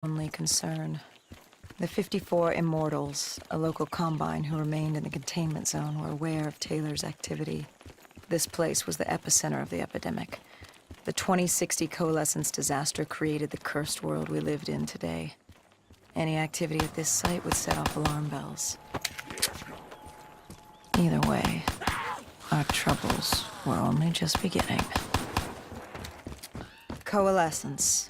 Only concern. The 54 Immortals, a local combine who remained in the containment zone, were aware of Taylor's activity. This place was the epicenter of the epidemic. The 2060 Coalescence disaster created the cursed world we lived in today. Any activity at this site would set off alarm bells. Either way, our troubles were only just beginning. Coalescence.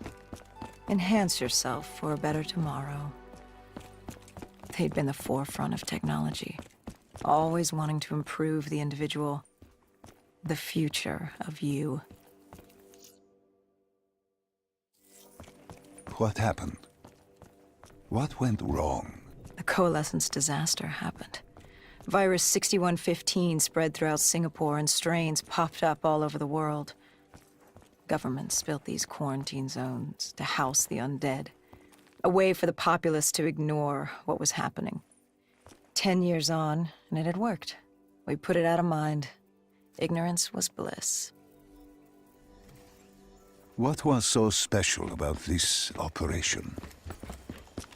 Enhance yourself for a better tomorrow. They'd been the forefront of technology, always wanting to improve the individual, the future of you. What happened? What went wrong? The Coalescence disaster happened. Virus 6115 spread throughout Singapore and strains popped up all over the world. Governments built these quarantine zones to house the undead, a way for the populace to ignore what was happening. 10 years on, and it had worked. We put it out of mind. Ignorance was bliss. What was so special about this operation?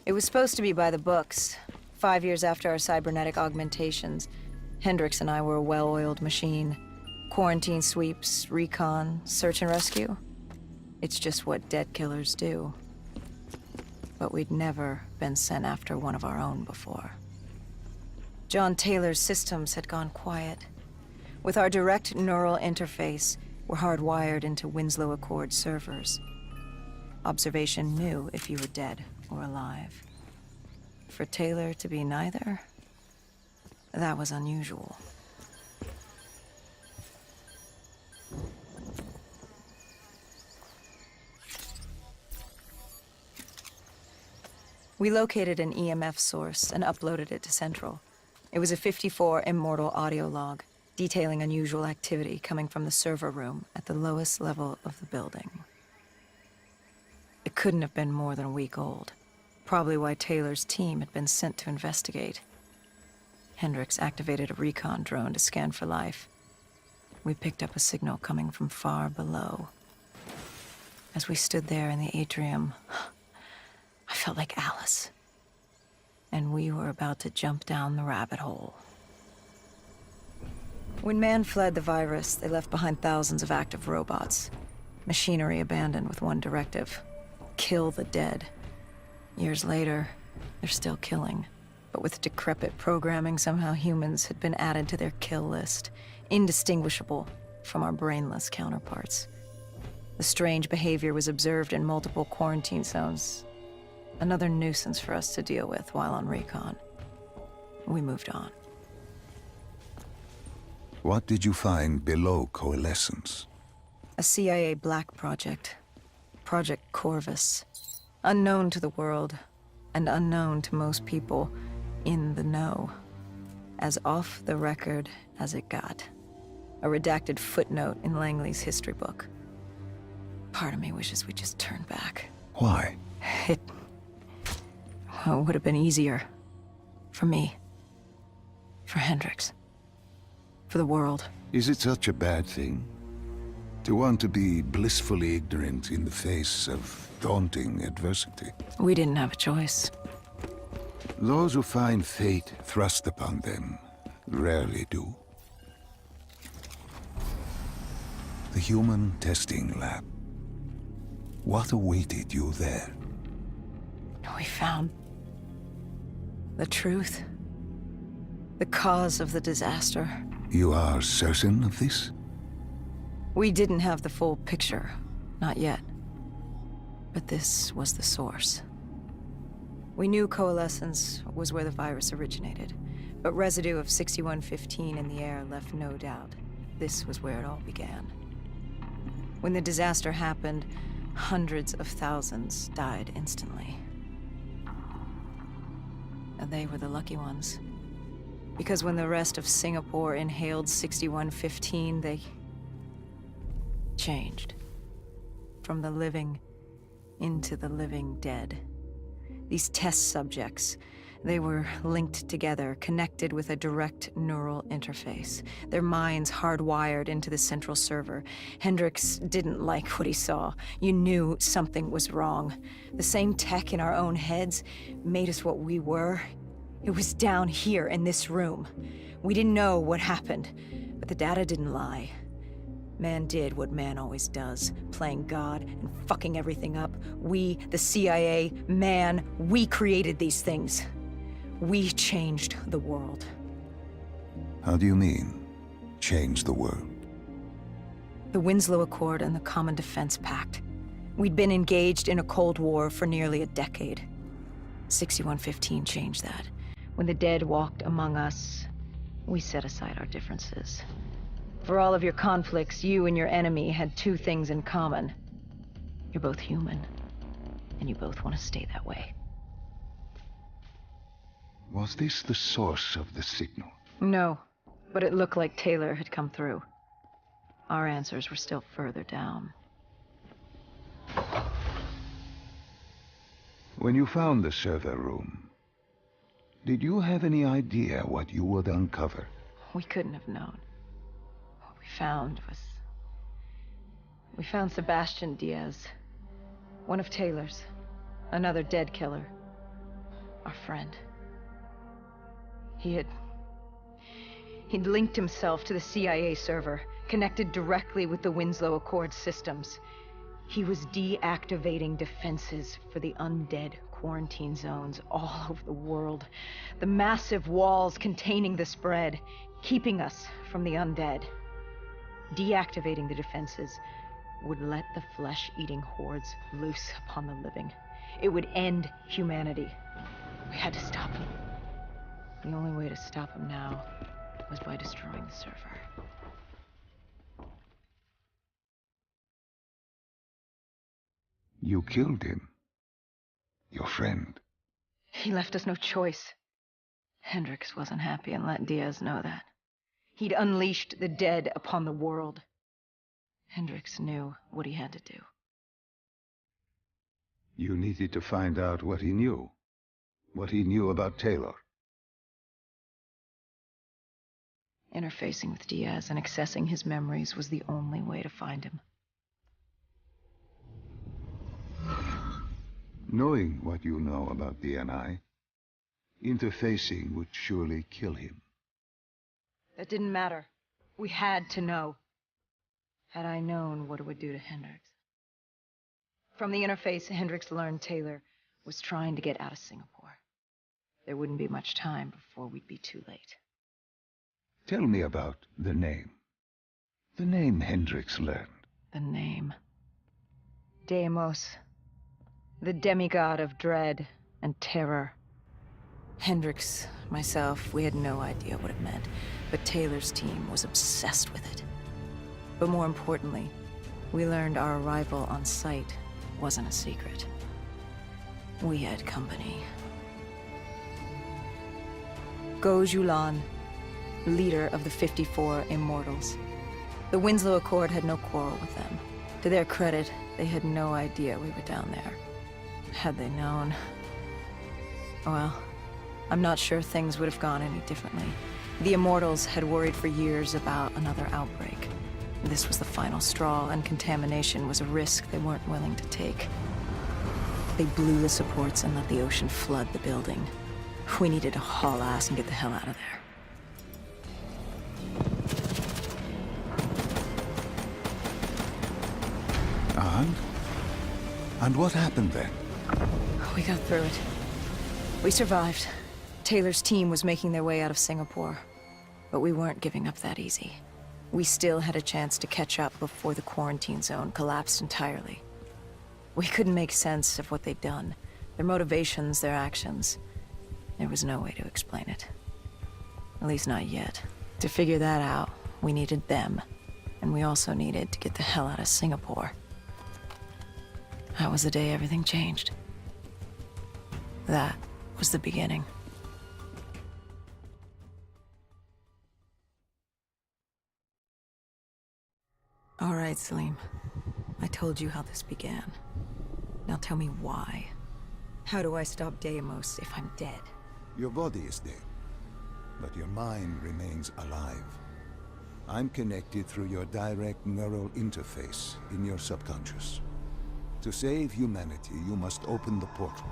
It was supposed to be by the books. 5 years after our cybernetic augmentations, Hendricks and I were a well-oiled machine. Quarantine sweeps, recon, search and rescue. It's just what dead killers do. But we'd never been sent after one of our own before. John Taylor's systems had gone quiet. With our direct neural interface, we're hardwired into Winslow Accord servers. Observation knew if you were dead or alive. For Taylor to be neither, that was unusual. We located an EMF source and uploaded it to Central. It was a 54 Immortal audio log, detailing unusual activity coming from the server room at the lowest level of the building. It couldn't have been more than a week old, probably why Taylor's team had been sent to investigate. Hendricks activated a recon drone to scan for life. We picked up a signal coming from far below. As we stood there in the atrium, I felt like Alice. And we were about to jump down the rabbit hole. When man fled the virus, they left behind thousands of active robots. Machinery abandoned with one directive: kill the dead. Years later, they're still killing. But with decrepit programming, somehow humans had been added to their kill list, indistinguishable from our brainless counterparts. The strange behavior was observed in multiple quarantine zones. Another nuisance for us to deal with while on recon. We moved on. What did you find below Coalescence? A CIA black project. Project Corvus. Unknown to the world, and unknown to most people in the know. As off the record as it got. A redacted footnote in Langley's history book. Part of me wishes we just turned back. Why? It would have been easier. For me. For Hendricks. For the world. Is it such a bad thing? To want to be blissfully ignorant in the face of daunting adversity? We didn't have a choice. Those who find fate thrust upon them rarely do. The human testing lab. What awaited you there? We found the truth. The cause of the disaster. You are certain of this? We didn't have the full picture. Not yet. But this was the source. We knew Coalescence was where the virus originated, but residue of 6115 in the air left no doubt. This was where it all began. When the disaster happened, hundreds of thousands died instantly. And they were the lucky ones. Because when the rest of Singapore inhaled 6115, they changed. From the living into the living dead. These test subjects, They were linked together, connected with a direct neural interface. Their minds hardwired into the central server. Hendricks didn't like what he saw. You knew something was wrong. The same tech in our own heads made us what we were. It was down here in this room. We didn't know what happened, but the data didn't lie. Man did what man always does, playing God and fucking everything up. We, the CIA, man, we created these things. We changed the world. How do you mean, change the world? The Winslow Accord and the Common Defense Pact. We'd been engaged in a Cold War for nearly a decade. 6115 changed that. When the dead walked among us, we set aside our differences. For all of your conflicts, you and your enemy had two things in common. You're both human, and you both want to stay that way. Was this the source of the signal? No, but it looked like Taylor had come through. Our answers were still further down. When you found the server room, did you have any idea what you would uncover? We couldn't have known. What we found was... We found Sebastian Diaz. One of Taylor's. Another dead killer. Our friend. He'd linked himself to the CIA server, connected directly with the Winslow Accord systems. He was deactivating defenses for the undead quarantine zones all over the world. The massive walls containing the spread, keeping us from the undead. Deactivating the defenses would let the flesh-eating hordes loose upon the living. It would end humanity. We had to stop him. The only way to stop him now was by destroying the server. You killed him. Your friend. He left us no choice. Hendricks wasn't happy and let Diaz know that. He'd unleashed the dead upon the world. Hendricks knew what he had to do. You needed to find out what he knew. What he knew about Taylor. Interfacing with Diaz and accessing his memories was the only way to find him. Knowing what you know about DNI, interfacing would surely kill him. That didn't matter. We had to know. Had I known what it would do to Hendricks. From the interface, Hendricks learned Taylor was trying to get out of Singapore. There wouldn't be much time before we'd be too late. Tell me about the name. The name Hendricks learned. The name. Deimos. The demigod of dread and terror. Hendricks, myself, we had no idea what it meant, but Taylor's team was obsessed with it. But more importantly, we learned our arrival on site wasn't a secret. We had company. Go Julan, leader of the 54 Immortals. The Winslow Accord had no quarrel with them. To their credit, they had no idea we were down there. Had they known... Well, I'm not sure things would have gone any differently. The Immortals had worried for years about another outbreak. This was the final straw, and contamination was a risk they weren't willing to take. They blew the supports and let the ocean flood the building. We needed to haul ass and get the hell out of there. And what happened then? We got through it. We survived. Taylor's team was making their way out of Singapore. But we weren't giving up that easy. We still had a chance to catch up before the quarantine zone collapsed entirely. We couldn't make sense of what they'd done. Their motivations, their actions. There was no way to explain it. At least not yet. To figure that out, we needed them. And we also needed to get the hell out of Singapore. That was the day everything changed. That was the beginning. All right, Salim. I told you how this began. Now tell me why. How do I stop Deimos if I'm dead? Your body is dead, but your mind remains alive. I'm connected through your direct neural interface in your subconscious. To save humanity, you must open the portal.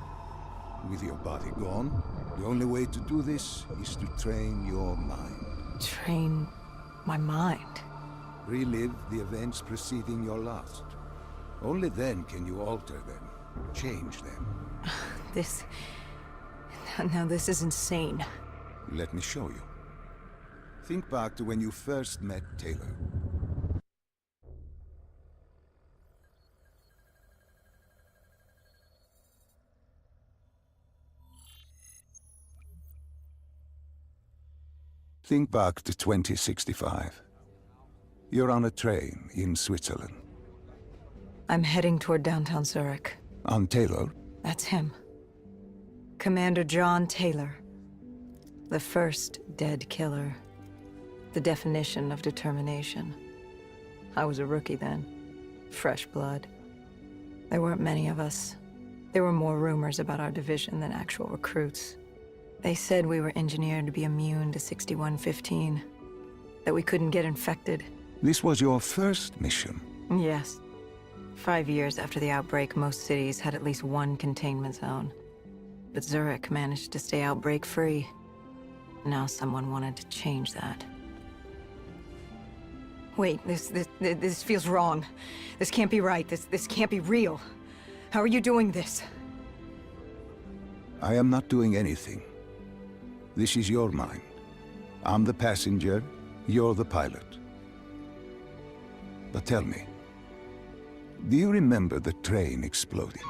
With your body gone, the only way to do this is to train your mind. Train my mind. Relive the events preceding your last. Only then can you alter them, change them. This... Now this is insane. Let me show you. Think back to when you first met Taylor. Think back to 2065. You're on a train in Switzerland. I'm heading toward downtown Zurich. On Taylor? That's him. Commander John Taylor. The first dead killer. The definition of determination. I was a rookie then. Fresh blood. There weren't many of us. There were more rumors about our division than actual recruits. They said we were engineered to be immune to 6115. That we couldn't get infected. This was your first mission? Yes. 5 years after the outbreak, most cities had at least one containment zone. But Zurich managed to stay outbreak-free. Now someone wanted to change that. Wait, this feels wrong. This can't be right. This can't be real. How are you doing this? I am not doing anything. This is your mind. I'm the passenger, you're the pilot. But tell me, do you remember the train exploding?